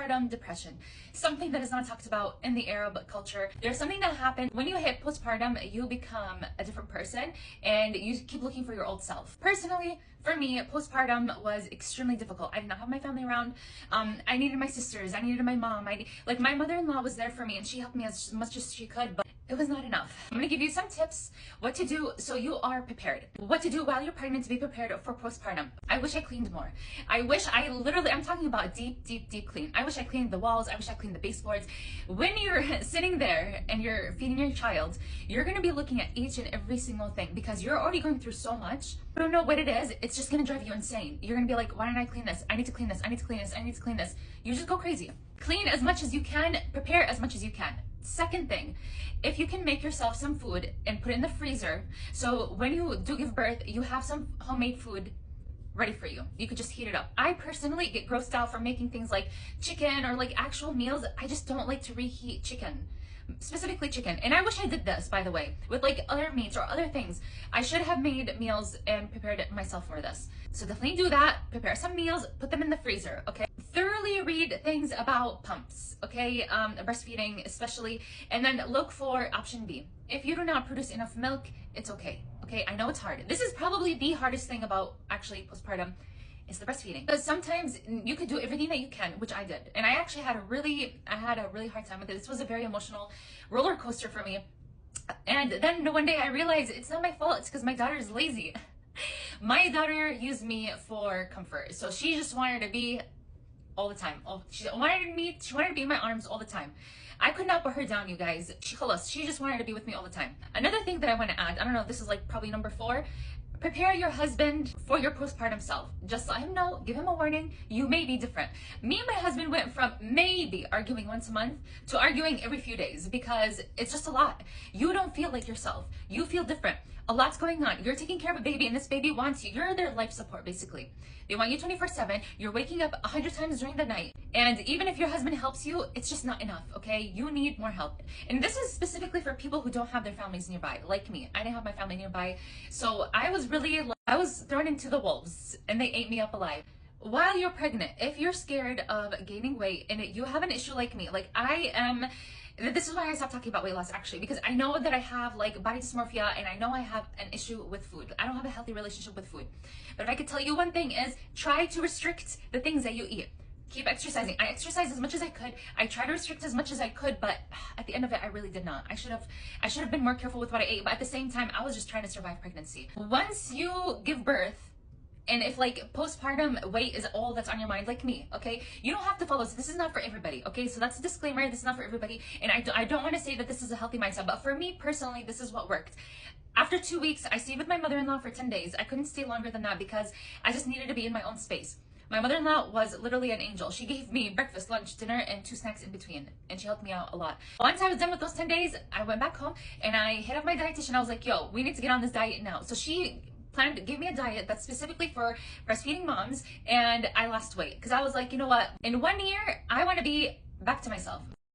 postpartum depression, something that is not talked about in the Arab culture. There's something that happens when you hit postpartum. You become a different person and you keep looking for your old self. Personally, for me, postpartum was extremely difficult. I did not have my family around. I needed my sisters. I needed my mom. My mother-in-law was there for me and she helped me as much as she could, but it was not enough. I'm gonna give you some tips what to do so you are prepared. What to do while you're pregnant to be prepared for postpartum. I wish I cleaned more. I'm talking about deep clean. I wish I cleaned the walls. I wish I cleaned the baseboards. When you're sitting there and you're feeding your child, you're gonna be looking at each and every single thing because you're already going through so much. You don't know what it is. It's just gonna drive you insane. You're gonna be like, why didn't I clean this? I need to clean this. I need to clean this. I need to clean this. You just go crazy. Clean as much as you can. Prepare as much as you can. Second thing, if you can make yourself some food and put it in the freezer, so when you do give birth, you have some homemade food ready for you. You could just heat it up. I personally get grossed out from making things like chicken or like actual meals. I just don't like to reheat chicken, specifically chicken. And I wish I did this, by the way, with like other meats or other things. I should have made meals and prepared it myself for this. So definitely do that. Prepare some meals, put them in the freezer, okay? Thoroughly read things about pumps, okay? Breastfeeding especially, and then look for option B. If you do not produce enough milk, it's okay, okay? I know it's hard. This is probably the hardest thing about actually postpartum is the breastfeeding. Because sometimes you could do everything that you can, which I did. And I actually had a really hard time with it. This was a very emotional roller coaster for me. And then one day I realized it's not my fault, it's because my daughter is lazy. My daughter used me for comfort. So she just wanted to be all the time. She wanted to be in my arms all the time. I could not put her down, you guys. She just wanted to be with me all the time. Another thing that I want to add, I don't know, this is like probably number 4. Prepare your husband for your postpartum self. Just let him know, give him a warning, you may be different. Me and my husband went from maybe arguing once a month to arguing every few days because it's just a lot. You don't feel like yourself. You feel different. A lot's going on. You're taking care of a baby and this baby wants you. You're their life support, basically. They want you 24/7. You're waking up 100 times during the night. And even if your husband helps you, it's just not enough, okay? You need more help. And this is specifically for people who don't have their families nearby, like me. I didn't have my family nearby. So I was thrown into the wolves and they ate me up alive. While you're pregnant, if you're scared of gaining weight and you have an issue like me, like I am, this is why I stopped talking about weight loss actually, because I know that I have like body dysmorphia and I know I have an issue with food. I don't have a healthy relationship with food. But if I could tell you one thing is try to restrict the things that you eat. Keep exercising. I exercised as much as I could. I tried to restrict as much as I could, but at the end of it, I really did not. I should have been more careful with what I ate, but at the same time, I was just trying to survive pregnancy. Once you give birth, and if like postpartum weight is all that's on your mind, like me, okay, you don't have to follow this. This is not for everybody, okay? So that's a disclaimer. This is not for everybody. And I don't want to say that this is a healthy mindset, but for me personally, this is what worked. After 2 weeks, I stayed with my mother-in-law for 10 days. I couldn't stay longer than that because I just needed to be in my own space. My mother-in-law was literally an angel. She gave me breakfast, lunch, dinner, and 2 snacks in between. And she helped me out a lot. Once I was done with those 10 days, I went back home and I hit up my dietitian. I was like, yo, we need to get on this diet now. So she gave me a diet that's specifically for breastfeeding moms, and I lost weight because I was like, you know what? In 1 year, I want to be back to myself.